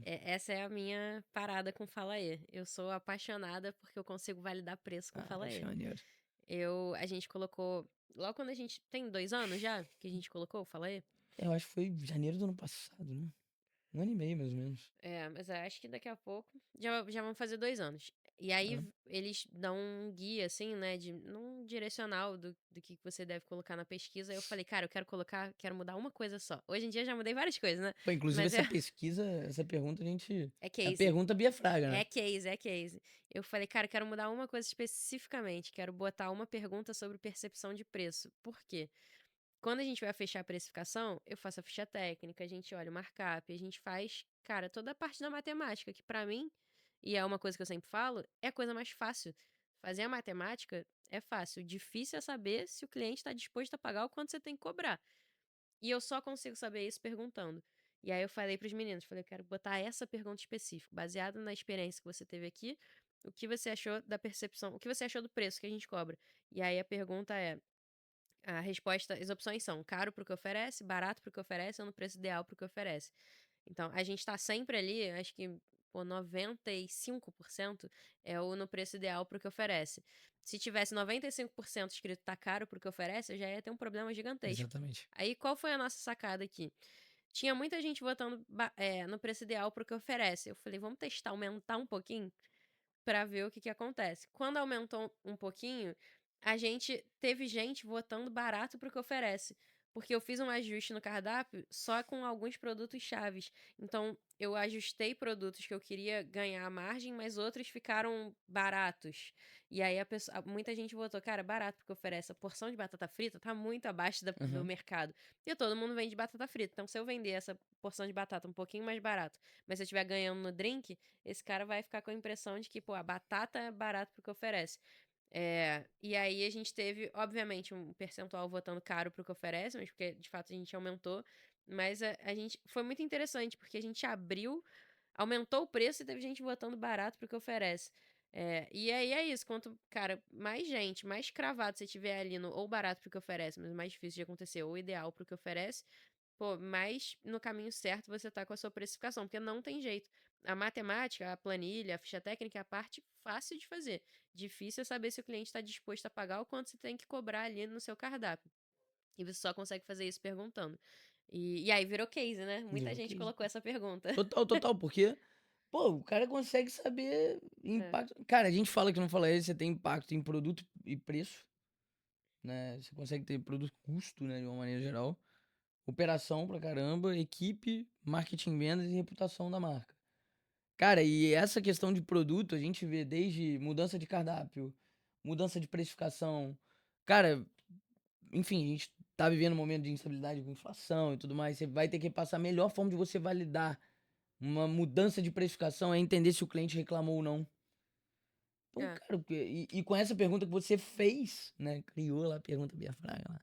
Essa é a minha parada com Fala aí. Eu sou apaixonada porque eu consigo validar preço com Ah, Fala isso aí. é maneiro. A gente colocou. Logo quando a gente. Tem 2 anos já que a gente colocou o Fala aí? Eu acho que foi janeiro do ano passado, né? Um ano e meio, mais ou menos. Mas eu acho que daqui a pouco já vão fazer 2 anos. E aí Ah, eles dão um guia, assim, né, num direcional do que você deve colocar na pesquisa. Aí eu falei, cara, eu quero colocar, quero mudar uma coisa só. Hoje em dia eu já mudei várias coisas, né? pô, inclusive Mas essa pesquisa, essa pergunta a gente. é É a case. pergunta Bia Fraga, né? É case. Eu falei, cara, eu quero mudar uma coisa especificamente. Quero botar uma pergunta sobre percepção de preço. Por quê? Quando a gente vai fechar a precificação, eu faço a ficha técnica, a gente olha o markup, a gente faz, cara, toda a parte da matemática, que pra mim, e é uma coisa que eu sempre falo, é a coisa mais fácil. Fazer a matemática é fácil. O difícil é saber se o cliente está disposto a pagar o quanto você tem que cobrar. E eu só consigo saber isso perguntando. E aí eu falei para os meninos, falei, eu quero botar essa pergunta específica, baseado na experiência que você teve aqui, o que você achou da percepção, o que você achou do preço que a gente cobra? E aí a pergunta é, a resposta, as opções são caro para o que oferece, barato para o que oferece ou no preço ideal para o que oferece. Então, a gente está sempre ali, acho que pô, 95% é o no preço ideal para o que oferece. Se tivesse 95% escrito tá caro para o que oferece, eu já ia ter um problema gigantesco. Exatamente. Aí, qual foi a nossa sacada aqui? Tinha muita gente votando no preço ideal para o que oferece. Eu falei, vamos testar, aumentar um pouquinho? Pra ver o que que acontece. Quando aumentou um pouquinho, a gente teve gente votando barato pro que oferece, porque eu fiz um ajuste no cardápio só com alguns produtos chaves. Então, eu ajustei produtos que eu queria ganhar margem, mas outros ficaram baratos. E aí muita gente votou, cara, barato porque oferece. A porção de batata frita tá muito abaixo do Uhum. mercado. E todo mundo vende batata frita. Então, se eu vender essa porção de batata um pouquinho mais barato, mas se eu estiver ganhando no drink, esse cara vai ficar com a impressão de que, pô, a batata é barato porque oferece. E aí a gente teve, obviamente, um percentual votando caro pro que oferece, mas porque de fato a gente aumentou. Mas a gente foi muito interessante, porque a gente abriu, aumentou o preço e teve gente votando barato pro que oferece. E aí é isso, quanto, cara, mais gente, mais cravado você tiver ali no ou barato pro que oferece, mas mais difícil de acontecer, ou ideal pro que oferece, pô, mais no caminho certo você tá com a sua precificação, porque não tem jeito. A matemática, a planilha, a ficha técnica é a parte fácil de fazer. Difícil é saber se o cliente está disposto a pagar ou quanto você tem que cobrar ali no seu cardápio. E você só consegue fazer isso perguntando. E aí virou case, né? Muita Virou gente case. colocou essa pergunta. Total, total, porque, pô, o cara consegue saber É. impacto. Cara, a gente fala que não fala isso, você tem impacto em produto e preço, né? Você consegue ter produto custo, né, de uma maneira geral. Operação pra caramba, equipe, marketing, vendas e reputação da marca. Cara, e essa questão de produto, a gente vê desde mudança de cardápio, mudança de precificação. Cara, enfim, a gente tá vivendo um momento de instabilidade com inflação e tudo mais. Você vai ter que passar a melhor forma de você validar uma mudança de precificação é entender se o cliente reclamou ou não. Então, É. cara, e com essa pergunta que você fez, né? Criou lá a pergunta Bia Fraga lá.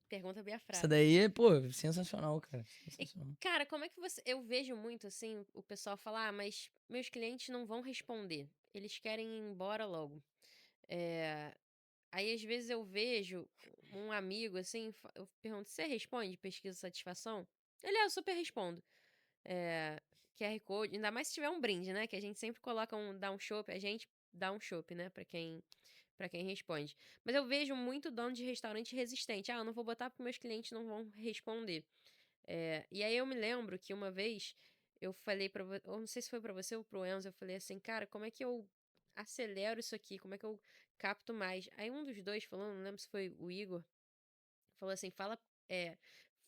Pergunta Bia Essa Fraga. daí é, pô, sensacional, cara. E, Sensacional. cara, como é que você. Eu vejo muito assim o pessoal falar, ah, mas meus clientes não vão responder. Eles querem ir embora logo. É, aí, às vezes, eu vejo um amigo assim, eu pergunto: você responde pesquisa de satisfação? Ele, eu super respondo. É, QR Code, ainda mais se tiver um brinde, né? Que a gente sempre coloca dá um chopp, a gente dá um chopp, né? Pra quem responde. Mas eu vejo muito dono de restaurante resistente. Ah, eu não vou botar porque meus clientes não vão responder. E aí eu me lembro que uma vez eu falei pra você, eu não sei se foi pra você ou pro Enzo, eu falei assim, cara, como é que eu acelero isso aqui? Como é que eu capto mais? Aí um dos dois falando, não lembro se foi o Igor, falou assim, é,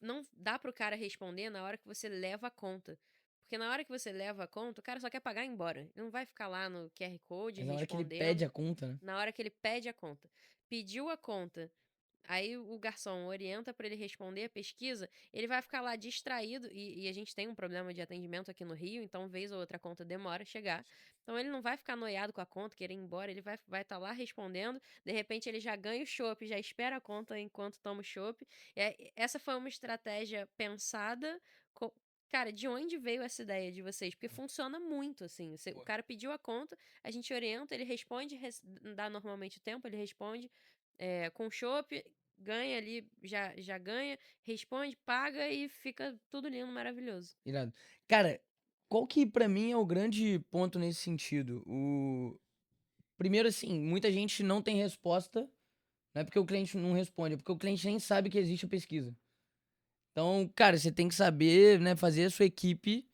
não dá pro cara responder na hora que você leva a conta. Porque na hora que você leva a conta, o cara só quer pagar e ir embora. Ele não vai ficar lá no QR Code Mas na hora que ele pede respondendo. a conta, né? Na hora que ele pede a conta. Pediu a conta. Aí o garçom orienta para ele responder a pesquisa, ele vai ficar lá distraído, e a gente tem um problema de atendimento aqui no Rio, então vez ou outra a conta demora a chegar. Então ele não vai ficar noiado com a conta, querer ir embora, ele vai estar lá respondendo, de repente ele já ganha o chopp, já espera a conta enquanto toma o chopp. Essa foi uma estratégia pensada. Cara, de onde veio essa ideia de vocês? Porque funciona muito, assim. O Pô, cara pediu a conta, a gente orienta, ele responde, dá normalmente o tempo, ele responde com chopp, ganha ali, já ganha, responde, paga e fica tudo lindo, maravilhoso. irado. Cara, qual que pra mim é o grande ponto nesse sentido? Primeiro, assim, muita gente não tem resposta, não é porque o cliente não responde, é porque o cliente nem sabe que existe a pesquisa. Então, cara, você tem que saber, né, fazer a sua equipe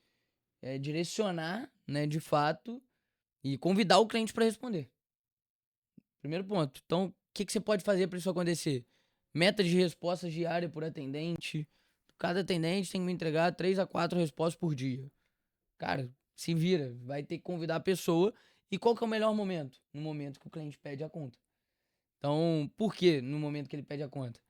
direcionar, né, de fato, e convidar o cliente para responder. Primeiro ponto. Então, o que você pode fazer para isso acontecer? Meta de respostas diária por atendente. Cada atendente tem que me entregar 3 a 4 respostas por dia. Cara, se vira, vai ter que convidar a pessoa. E qual que é o melhor momento? No momento que o cliente pede a conta. Então, por que no momento que ele pede a conta?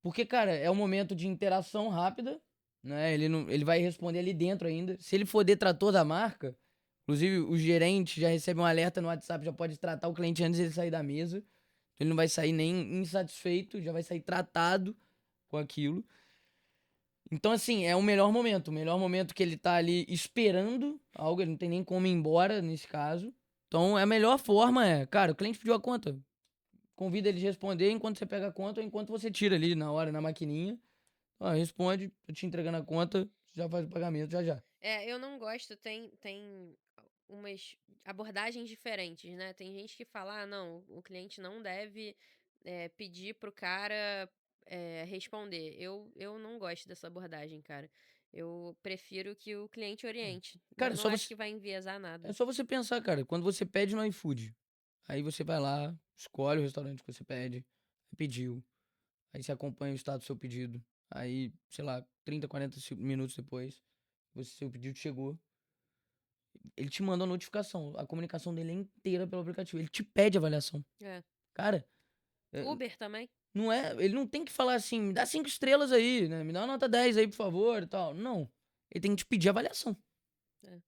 Porque, cara, é um momento de interação rápida, né? Ele, não, ele vai responder ali dentro ainda. Se ele for detrator da marca, inclusive o gerente já recebe um alerta no WhatsApp, já pode tratar o cliente antes de ele sair da mesa. Então ele não vai sair nem insatisfeito, já vai sair tratado com aquilo. Então, assim, é o melhor momento que ele tá ali esperando algo, ele não tem nem como ir embora nesse caso. Então, a melhor forma cara, o cliente pediu a conta, convida ele a responder enquanto você pega a conta ou enquanto você tira ali na hora, na maquininha. Ó, responde, tô te entregando a conta, você já faz o pagamento já já. Eu não gosto, tem umas abordagens diferentes, né? Tem gente que fala, ah, não, o cliente não deve pedir pro cara responder. Eu não gosto dessa abordagem, cara. Eu prefiro que o cliente oriente. Cara, Não acho que vai enviesar é nada. só você pensar, cara, quando você pede no iFood, aí você vai lá, escolhe o restaurante que você pede, pediu, aí você acompanha o status do seu pedido, aí, sei lá, 30, 40 minutos depois, seu pedido chegou, ele te manda uma notificação, a comunicação dele é inteira pelo aplicativo, ele te pede avaliação. É. Cara, é, Uber também? não é, ele não tem que falar assim, me dá 5 estrelas aí, né, me dá uma nota 10 aí, por favor, e tal. Não, ele tem que te pedir avaliação. É.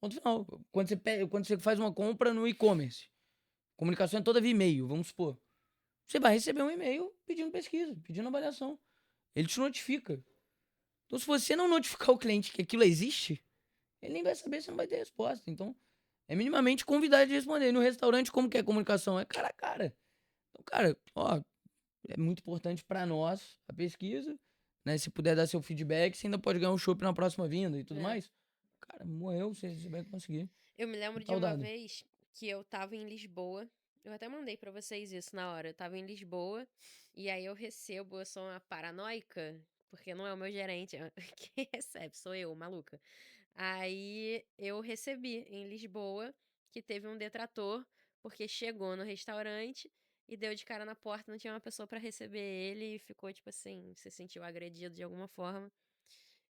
Ponto final. Quando você faz uma compra no e-commerce, comunicação é toda via e-mail, vamos supor. Você vai receber um e-mail pedindo pesquisa, pedindo avaliação. Ele te notifica. Então, se você não notificar o cliente que aquilo existe, ele nem vai saber, você não vai ter resposta. Então, é minimamente convidar ele a responder. E no restaurante, como que é a comunicação? É cara a cara. Então, cara, ó, é muito importante para nós a pesquisa, né? Se puder dar seu feedback, você ainda pode ganhar um chopp na próxima vinda e tudo É. mais. Cara, morreu, você vai conseguir. Eu me lembro de Tal uma dado. vez que eu tava em Lisboa. Eu até mandei pra vocês isso na hora. Eu tava em Lisboa e aí eu sou uma paranoica, porque não é o meu gerente, quem recebe, sou eu, maluca. Aí eu recebi em Lisboa que teve um detrator, porque chegou no restaurante e deu de cara na porta, não tinha uma pessoa pra receber ele e ficou tipo assim, se sentiu agredido de alguma forma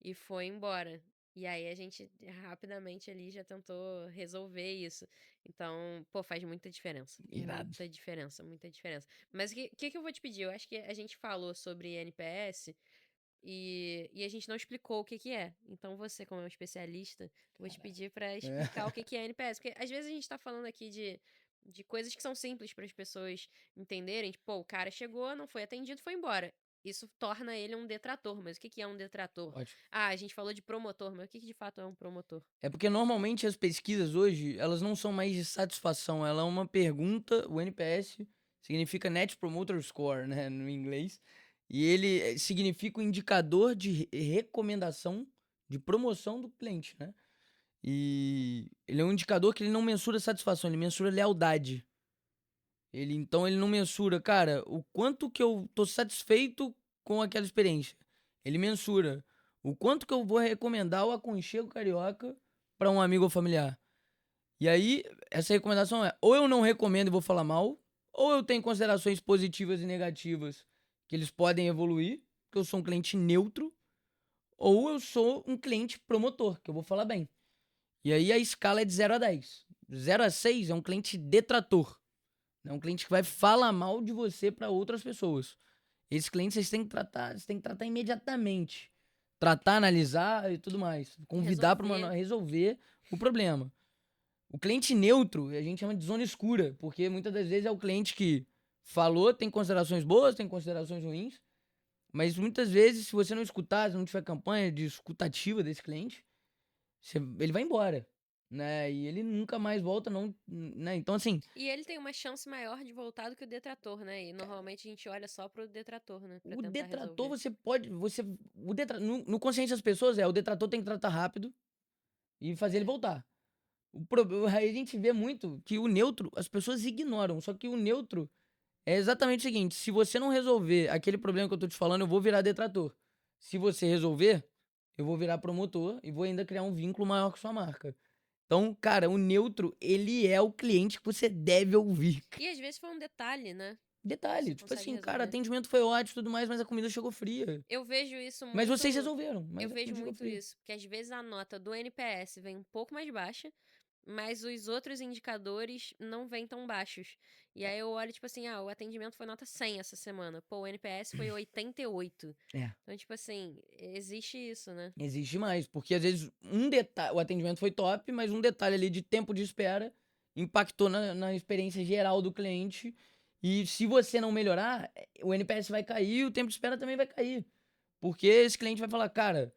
e foi embora. E aí a gente rapidamente ali já tentou resolver isso. Então, pô, faz muita diferença. Irado. Muita diferença, muita diferença. Mas o que eu vou te pedir? Eu acho que a gente falou sobre NPS e a gente não explicou o que que é. Então, você, como é um especialista, vou te pedir pra É. explicar o que que é NPS. Porque às vezes a gente tá falando aqui de coisas que são simples para as pessoas entenderem. Tipo, pô, o cara chegou, não foi atendido, foi embora. Isso torna ele um detrator. Mas o que que é um detrator? Ótimo. Ah, a gente falou de promotor, mas o que que de fato é um promotor? É porque normalmente as pesquisas hoje, elas não são mais de satisfação, ela é uma pergunta, o NPS significa Net Promoter Score, né, no inglês, e ele significa o indicador de recomendação, de promoção do cliente, né? E ele é um indicador que ele não mensura satisfação, ele mensura lealdade. Então ele não mensura, cara, o quanto que eu tô satisfeito com aquela experiência. Ele mensura o quanto que eu vou recomendar o aconchego carioca para um amigo ou familiar. E aí, essa recomendação é: ou eu não recomendo e vou falar mal, ou eu tenho considerações positivas e negativas que eles podem evoluir, que eu sou um cliente neutro, ou eu sou um cliente promotor, que eu vou falar bem. E aí a escala é de 0 a 10. 0 a 6 é um cliente detrator. É um cliente que vai falar mal de você para outras pessoas. Esses clientes vocês têm que tratar imediatamente. Tratar, analisar e tudo mais. Convidar para resolver o problema. O cliente neutro, a gente chama de zona escura, porque muitas das vezes é o cliente que falou, tem considerações boas, tem considerações ruins, mas muitas vezes, se você não escutar, se não tiver campanha de escutativa desse cliente, ele vai embora, né? E ele nunca mais volta, não, né? Então, assim, E ele tem uma chance maior de voltar do que o detrator, né? E normalmente a gente olha só pro detrator, né? Pra o tentar detrator resolver. você pode, no consciente das pessoas o detrator tem que tratar rápido e fazer ele É. voltar. Aí a gente vê muito que o neutro as pessoas ignoram, só que o neutro é exatamente o seguinte: se você não resolver aquele problema que eu tô te falando, eu vou virar detrator. Se você resolver, eu vou virar promotor e vou ainda criar um vínculo maior com sua marca. Então, cara, o neutro, ele é o cliente que você deve ouvir. E às vezes foi um detalhe, né? Você Detalhe, tipo consegue assim, cara, resolver. atendimento foi ótimo e tudo mais, mas a comida chegou fria. Eu vejo isso Mas muito. vocês resolveram, Eu mas a vejo comida chegou muito fria. isso, porque às vezes a nota do NPS vem um pouco mais baixa, mas os outros indicadores não vêm tão baixos. E aí eu olho, tipo assim, ah, o atendimento foi nota 100 essa semana. Pô, o NPS foi 88. É, Então, tipo assim, existe isso, né? existe mais, porque às vezes o atendimento foi top, mas um detalhe ali de tempo de espera impactou na experiência geral do cliente. E se você não melhorar, o NPS vai cair e o tempo de espera também vai cair. Porque esse cliente vai falar, cara,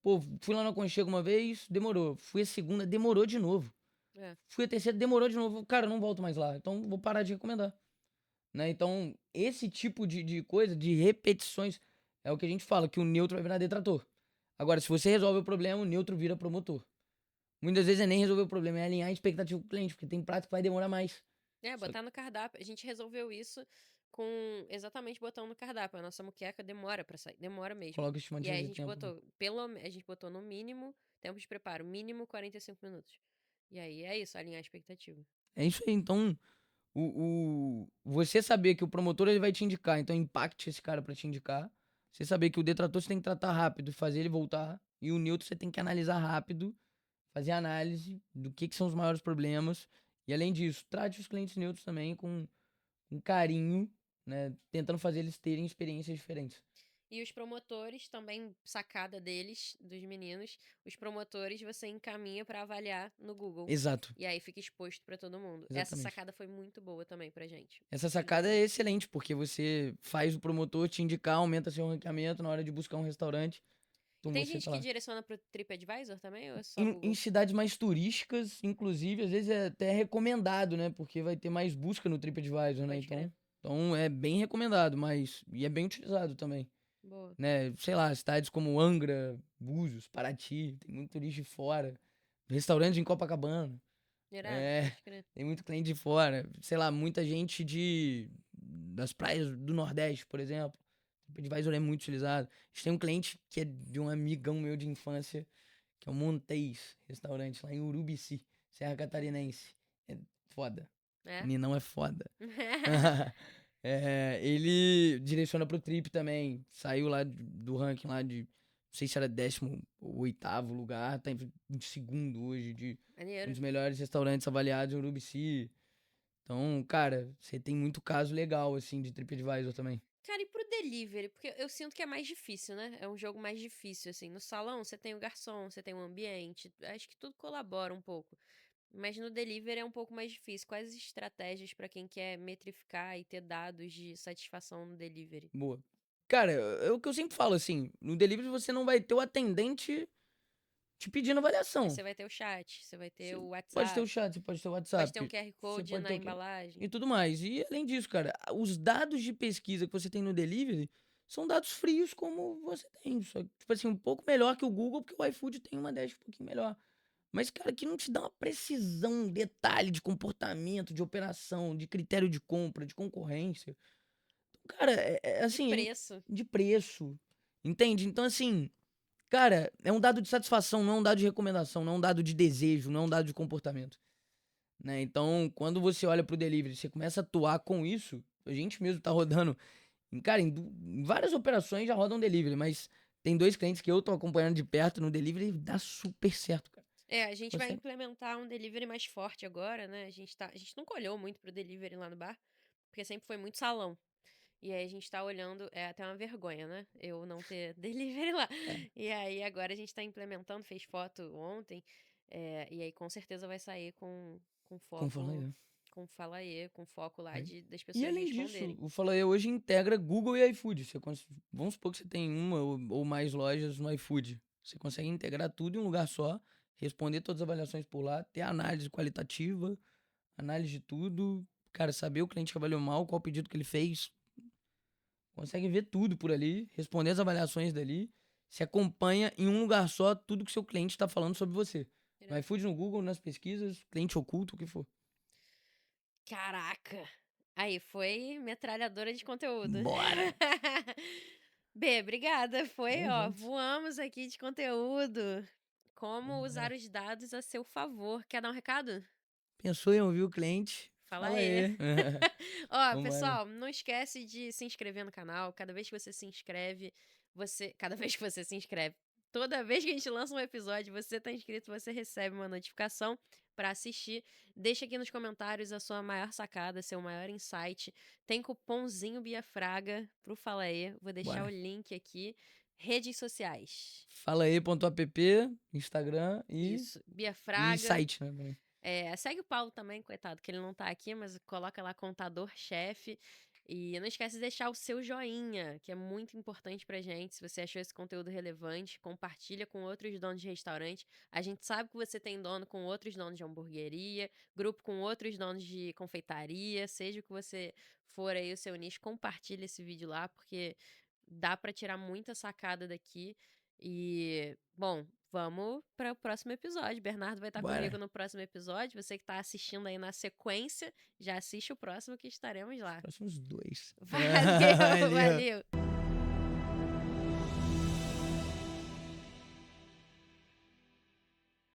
pô, fui lá no Aconchego uma vez, demorou. Fui a segunda, demorou de novo. É. Fui a terceira, demorou de novo. Cara, não volto mais lá. Então vou parar de recomendar. Né? Então, esse tipo de coisa, de repetições, é o que a gente fala, que o neutro vai virar detrator. Agora, se você resolve o problema, o neutro vira promotor. Muitas vezes é nem resolver o problema, é alinhar a expectativa com o cliente, porque tem prato que vai demorar mais. É, Só- botar no cardápio. A gente resolveu isso com exatamente botando no cardápio. A nossa moqueca demora pra sair, demora mesmo. Coloca E estimativa aí a de gente tempo, né? botou, a gente botou no mínimo tempo de preparo, mínimo 45 minutos. E aí é isso, alinhar a expectativa. É isso aí. Então, você saber que o promotor ele vai te indicar, então impacte esse cara pra te indicar. Você saber que o detrator você tem que tratar rápido, fazer ele voltar. E o neutro você tem que analisar rápido, fazer análise do que são os maiores problemas. E além disso, trate os clientes neutros também com carinho, né? Tentando fazer eles terem experiências diferentes. E os promotores, também sacada deles, dos meninos, os promotores você encaminha pra avaliar no Google. Exato, E aí fica exposto pra todo mundo. Essa exatamente. sacada foi muito boa também pra gente. Essa Muito sacada é boa. excelente, porque você faz o promotor te indicar, aumenta seu ranqueamento na hora de buscar um restaurante. E Então tem você gente tá que lá. direciona pro TripAdvisor também ou é só Em Google? cidades mais turísticas, inclusive, às vezes é até recomendado, né? Porque vai ter mais busca no TripAdvisor, né? Pode crer. Então é bem recomendado, mas. E é bem utilizado também. Boa. né? Sei lá, cidades como Angra, Búzios, Paraty, tem muito turista de fora. Restaurantes em Copacabana. Irado, É, pode crer. tem muito cliente de fora. Sei lá, muita gente das praias do Nordeste, por exemplo. O TripAdvisor é muito utilizado. A gente tem um cliente que é de um amigão meu de infância, que é o Montês Restaurante, lá em Urubici, Serra Catarinense. É foda. É? Meninão é foda. É, ele direciona pro Trip também. Saiu lá do ranking lá de, não sei se era 18º lugar, tá em segundo hoje de um Maneiro. dos melhores restaurantes avaliados em Urubici. Então, cara, você tem muito caso legal, assim, de TripAdvisor também. Cara, e pro delivery? Porque eu sinto que é mais difícil, né? É um jogo mais difícil, assim. No salão, você tem o garçom, você tem o ambiente. Acho que tudo colabora um pouco. Mas no delivery é um pouco mais difícil. Quais as estratégias pra quem quer metrificar e ter dados de satisfação no delivery? Boa. Cara, é o que eu sempre falo, assim, no delivery você não vai ter o atendente te pedindo Mas avaliação. você vai ter o chat, você vai ter Você o pode ter o WhatsApp, chat, você pode ter o pode ter um WhatsApp, QR você Code pode ter na o quê? embalagem. E tudo mais. E além disso, cara, os dados de pesquisa que você tem no delivery são dados frios como você tem. Só, que, tipo assim, um pouco melhor que o Google, porque o iFood tem uma dash um pouquinho melhor. Mas, cara, que não te dá uma precisão, um detalhe de comportamento, de operação, de critério de compra, de concorrência. Então, cara, De assim, preço. de preço. Entende? Então, assim, cara, é um dado de satisfação, não é um dado de recomendação, não é um dado de desejo, não é um dado de comportamento. Né? Então, quando você olha pro delivery, você começa a atuar com isso, a gente mesmo tá rodando, cara, em várias operações já rodam delivery, mas tem dois clientes que eu tô acompanhando de perto no delivery e dá super certo, cara. É, a gente vai Consegue? implementar um delivery mais forte agora, né? A gente nunca olhou muito pro delivery lá no bar, porque sempre foi muito salão. E aí a gente tá olhando, é até uma vergonha, né? Eu não ter delivery lá. É, E aí agora a gente tá implementando, fez foto ontem, e aí com certeza vai sair com como fala foco, aí. com Fala aí, com foco lá Aí. das E pessoas além disso, responderem. o Fala aí hoje integra Google e iFood. Vamos supor que você tem uma ou mais lojas no iFood. Você consegue integrar tudo em um lugar só, responder todas as avaliações por lá, ter análise qualitativa, análise de tudo. Cara, saber o cliente que avaliou mal, qual o pedido que ele fez. Consegue ver tudo por ali, responder as avaliações dali. Se acompanha em um lugar só tudo que seu cliente está falando sobre você. No Irado. iFood, no Google, nas pesquisas, cliente oculto, o que for. Caraca! Aí, foi metralhadora de conteúdo. Bora! B, obrigada. Foi, Tamo ó, junto. voamos aqui de conteúdo. Como usar Vambora. os dados a seu favor. Quer dar um recado? Pensou em ouvir o cliente? Fala Fala aí. aí. Ó, Vambora. pessoal, não esquece de se inscrever no canal. Cada vez que você se inscreve, cada vez que você se inscreve, toda vez que a gente lança um episódio, você tá inscrito, você recebe uma notificação pra assistir. Deixa aqui nos comentários a sua maior sacada, seu maior insight. Tem cupomzinho Bia Fraga pro Fala aí. Vou deixar o Bora. link aqui. Redes sociais. Fala aí.app, Instagram Isso, Bia e Fraga. site, né? Também. Segue o Paulo também, coitado, que ele não tá aqui, mas coloca lá contador-chefe. E não esquece de deixar o seu joinha, que é muito importante pra gente. Se você achou esse conteúdo relevante, compartilha com outros donos de restaurante. A gente sabe que você tem dono com outros donos de hamburgueria, grupo com outros donos de confeitaria, seja o que você for aí o seu nicho, compartilha esse vídeo lá, porque dá pra tirar muita sacada daqui. E, bom, vamos para o próximo episódio. Bernardo vai estar comigo Bora. no próximo episódio. Você que está assistindo aí na sequência, já assiste o próximo que estaremos Os lá. próximos dois. Valeu, Valeu. valeu.